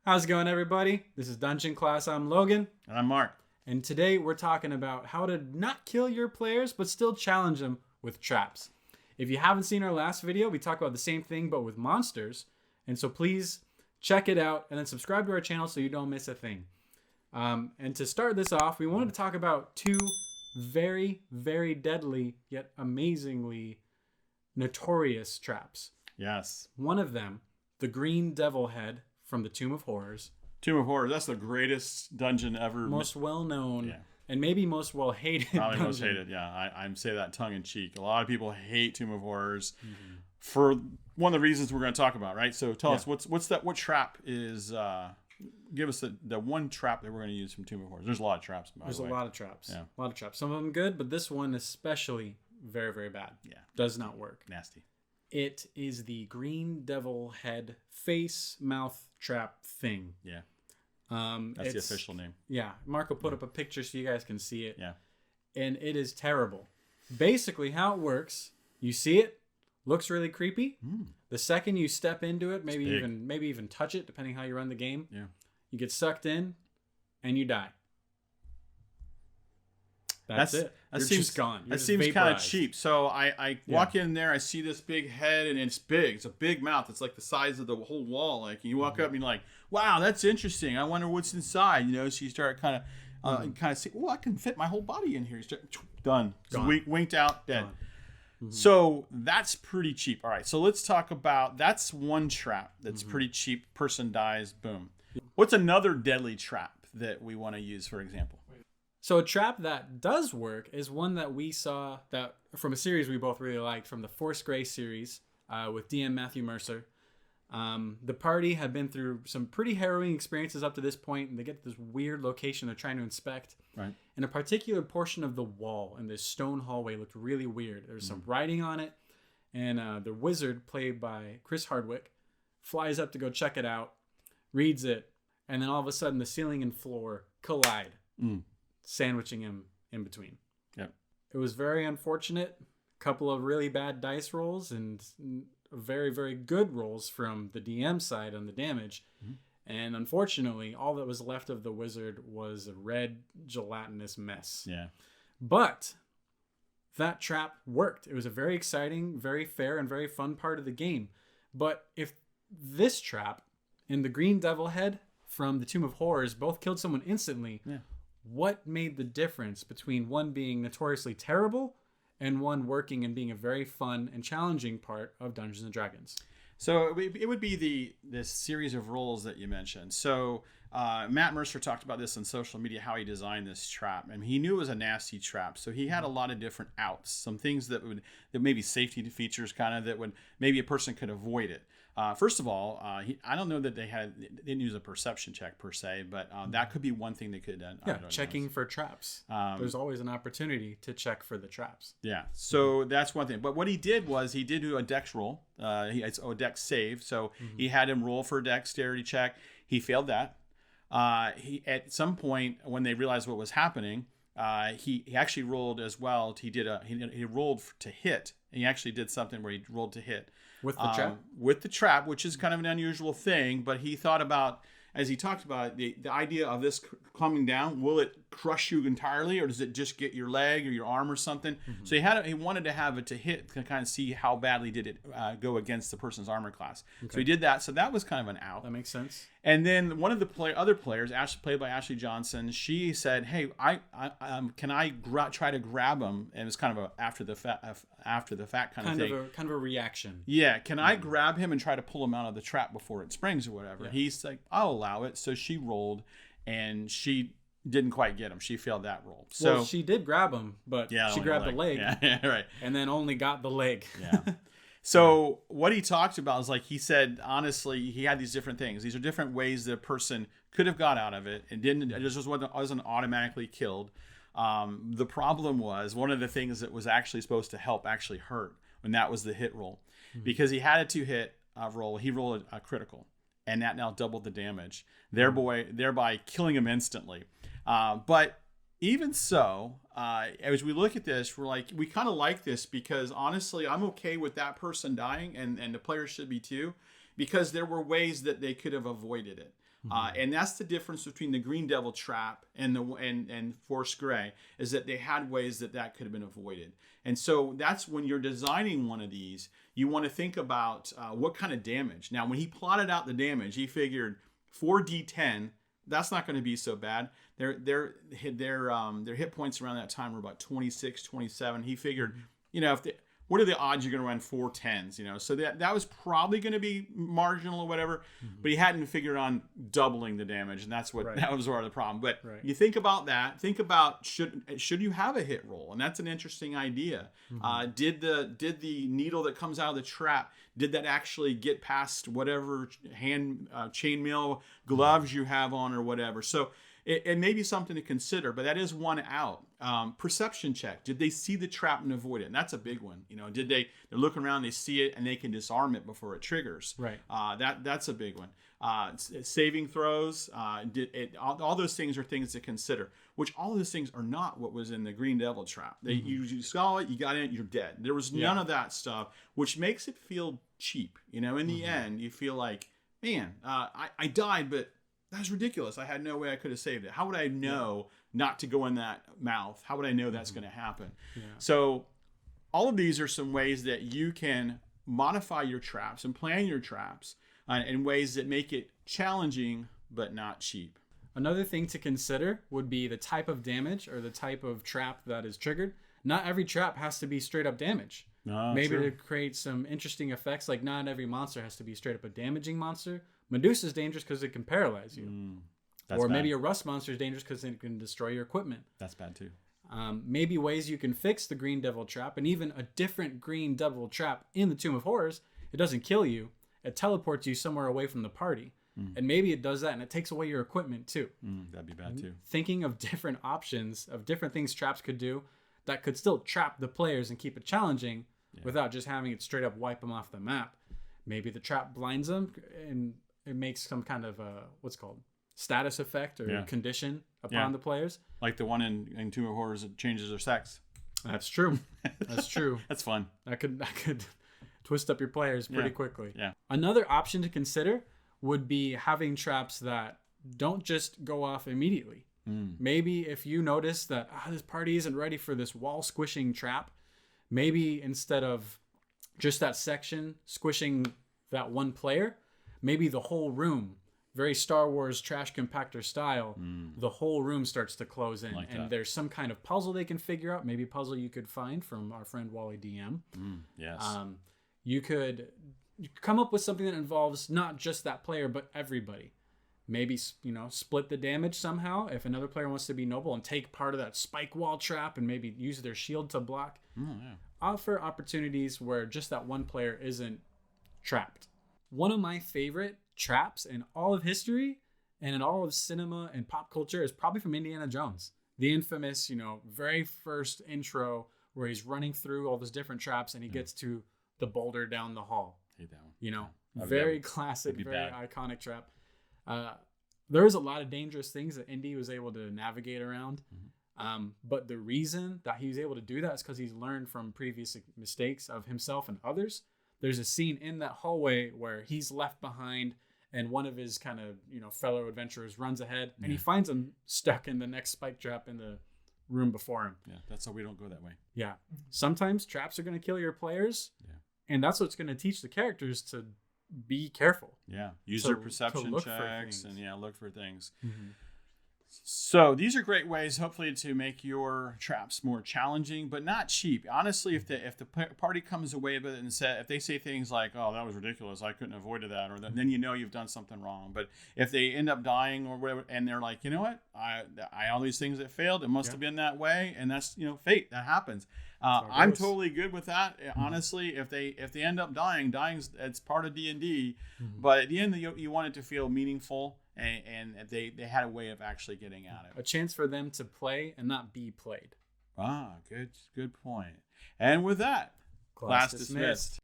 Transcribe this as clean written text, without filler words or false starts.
How's it going, everybody? This is Dungeon Class. I'm Logan. And I'm Mark. And today we're talking about how to not kill your players, but still challenge them with traps. If you haven't seen our last video, we talk about the same thing, but with monsters. And so please check it out and then subscribe to our channel so you don't miss a thing. And to start this off, we wanted to talk about two very, very deadly, yet amazingly notorious traps. Yes. One of them, the Green Devil Head from the Tomb of Horrors. Tomb of Horrors, that's the greatest dungeon ever. Most well-known, and maybe most well-hated. Probably most hated, yeah. I say that tongue-in-cheek. A lot of people hate Tomb of Horrors for one of the reasons we're going to talk about, right? So tell us, what trap is... give us the one trap that we're going to use from Tomb of Horrors. There's a lot of traps, by the way. There's a lot of traps. Yeah. A lot of traps. Some of them good, but this one especially very, very bad. Yeah. Does not work. Nasty. It is the Green Devil Head face mouth trap thing. Yeah. That's the official name. Yeah. Mark will put up a picture so you guys can see it. Yeah. And it is terrible. Basically, how it works, you see it, looks really creepy. The second you step into it, maybe even touch it, depending how you run the game. Yeah. You get sucked in, and you die. That's it. You're just gone. That seems kind of cheap. So I walk in there, I see this big head, and it's big. It's a big mouth. It's like the size of the whole wall. Like, and you walk up and you're like, wow, that's interesting. I wonder what's inside. You know, so you start kind of see, oh, I can fit my whole body in here. You start, done. Winked out, dead. So that's pretty cheap. All right, so let's talk about, that's one trap that's pretty cheap. Person dies, boom. What's another deadly trap that we want to use, for example? So a trap that does work is one that we saw that from a series we both really liked, from the Force Grey series with DM Matt Mercer. The party had been through some pretty harrowing experiences up to this point, and they get to this weird location they're trying to inspect. Right. And a particular portion of the wall in this stone hallway looked really weird. There's some writing on it, and the wizard, played by Chris Hardwick, flies up to go check it out, reads it, and then all of a sudden the ceiling and floor collide, sandwiching him in between. Yep. It was very unfortunate. A couple of really bad dice rolls and very, very good rolls from the DM side on the damage. And unfortunately, all that was left of the wizard was a red gelatinous mess. Yeah. But that trap worked. It was a very exciting, very fair, and very fun part of the game. But if this trap and the Green Devil Head from the Tomb of Horrors both killed someone instantly, what made the difference between one being notoriously terrible and one working and being a very fun and challenging part of Dungeons and Dragons? So it would be this series of rolls that you mentioned. So Matt Mercer talked about this on social media, how he designed this trap. And he knew it was a nasty trap. So he had a lot of different outs, some things that maybe safety features kind of that would maybe a person could avoid it. First of all, I don't know that they didn't use a perception check per se, but that could be one thing they could have done. Checking for traps. There's always an opportunity to check for the traps. Yeah, so that's one thing. But what he did was he did do a dex roll. It's a dex save, so he had him roll for a dexterity check. He failed that. He at some point when they realized what was happening, he actually rolled as well. He rolled to hit. And he actually did something where he rolled to hit. With the trap? With the trap, which is kind of an unusual thing. But he thought about, as he talked about, the idea of this coming down, will it crush you entirely, or does it just get your leg or your arm or something? So he wanted to have it to hit to kind of see how badly did it go against the person's armor class. Okay. So he did that. So that was kind of an out. That makes sense. And then one of the other players, played by Ashley Johnson, she said, "Hey, can I try to grab him?" And it's kind of a after the fact kind of thing. Kind of a reaction. Yeah, can I grab him and try to pull him out of the trap before it springs or whatever? Yeah. He's like, "I'll allow it." So she rolled, and she didn't quite get him. She failed that roll. So she did grab him, but she grabbed the leg. Yeah, right. And then only got the leg. Yeah. So what he talked about is, like he said, honestly, he had these different things. These are different ways that a person could have got out of it and didn't. It just wasn't automatically killed. The problem was one of the things that was actually supposed to help actually hurt, and that was the hit roll. Because he had a 2-hit roll. He rolled a critical, and that now doubled the damage, thereby killing him instantly. But even so, as we look at this, we kind of like this because honestly, I'm okay with that person dying, and the players should be too, because there were ways that they could have avoided it. And that's the difference between the Green Devil trap and Force Grey, is that they had ways that could have been avoided. And so that's when you're designing one of these, you want to think about what kind of damage. Now, when he plotted out the damage, he figured 4d10. That's not going to be so bad. Their hit points around that time were about 26, 27. He figured, what are the odds you're going to run 4 10s? So that was probably going to be marginal or whatever, but he hadn't figured on doubling the damage, and that was part of the problem. But you think about that. Think about should you have a hit roll, and that's an interesting idea. Did the needle that comes out of the trap, did that actually get past whatever hand chainmail gloves you have on or whatever? So it may be something to consider, but that is one out. Perception check. Did they see the trap and avoid it? And that's a big one. They're looking around, they see it, and they can disarm it before it triggers. Right. That's a big one. Saving throws. All those things are things to consider, which all of those things are not what was in the Green Devil trap. You saw it, you got in it, you're dead. There was none of that stuff, which makes it feel cheap. In the end, you feel like, man, I died, but that's ridiculous. I had no way I could have saved it. How would I know not to go in that mouth? How would I know that's going to happen? Yeah. So all of these are some ways that you can modify your traps and plan your traps in ways that make it challenging but not cheap. Another thing to consider would be the type of damage or the type of trap that is triggered. Not every trap has to be straight up damage. Maybe to create some interesting effects, like not every monster has to be straight up a damaging monster. Medusa's dangerous because it can paralyze you. Or maybe a rust monster is dangerous because it can destroy your equipment. That's bad too. Maybe ways you can fix the Green Devil trap, and even a different Green Devil trap in the Tomb of Horrors. It doesn't kill you. It teleports you somewhere away from the party. And maybe it does that and it takes away your equipment too. That'd be bad too. Thinking of different options, of different things traps could do that could still trap the players and keep it challenging without just having it straight up wipe them off the map. Maybe the trap blinds them and it makes some kind of status effect or condition upon the players. Like the one in Tomb of Horrors that changes their sex. That's true. That's true. That's fun. That could twist up your players pretty quickly. Yeah. Another option to consider would be having traps that don't just go off immediately. Maybe if you notice that this party isn't ready for this wall squishing trap, maybe instead of just that section squishing that one player, maybe the whole room, very Star Wars trash compactor style, the whole room starts to close in. And there's some kind of puzzle they can figure out, maybe a puzzle you could find from our friend Wally DM. Yes. You could come up with something that involves not just that player, but everybody. Maybe, split the damage somehow. If another player wants to be noble and take part of that spike wall trap and maybe use their shield to block. Offer opportunities where just that one player isn't trapped. One of my favorite traps in all of history and in all of cinema and pop culture is probably from Indiana Jones. The infamous, very first intro where he's running through all those different traps and he gets to the boulder down the hall. Hate that one. Very classic, very iconic trap. There was a lot of dangerous things that Indy was able to navigate around. But the reason that he was able to do that is because he's learned from previous mistakes of himself and others. There's a scene in that hallway where he's left behind and one of his kind of, fellow adventurers runs ahead and he finds him stuck in the next spike trap in the room before him. Yeah, that's how we don't go that way. Yeah. Sometimes traps are going to kill your players. Yeah. And that's what's going to teach the characters to be careful. Yeah. Use their perception checks and look for things. So these are great ways, hopefully, to make your traps more challenging, but not cheap. Honestly, if the party comes away with it and if they say things like, "Oh, that was ridiculous. I couldn't have avoided that," or then you've done something wrong. But if they end up dying or whatever, and they're like, "You know what? I all these things that failed. It must have been that way," and that's fate. That happens. I'm totally good with that. Honestly, if they end up dying's it's part of D&D. But at the end, you want it to feel meaningful. And they had a way of actually getting at it. A chance for them to play and not be played. Good point. And with that, class dismissed.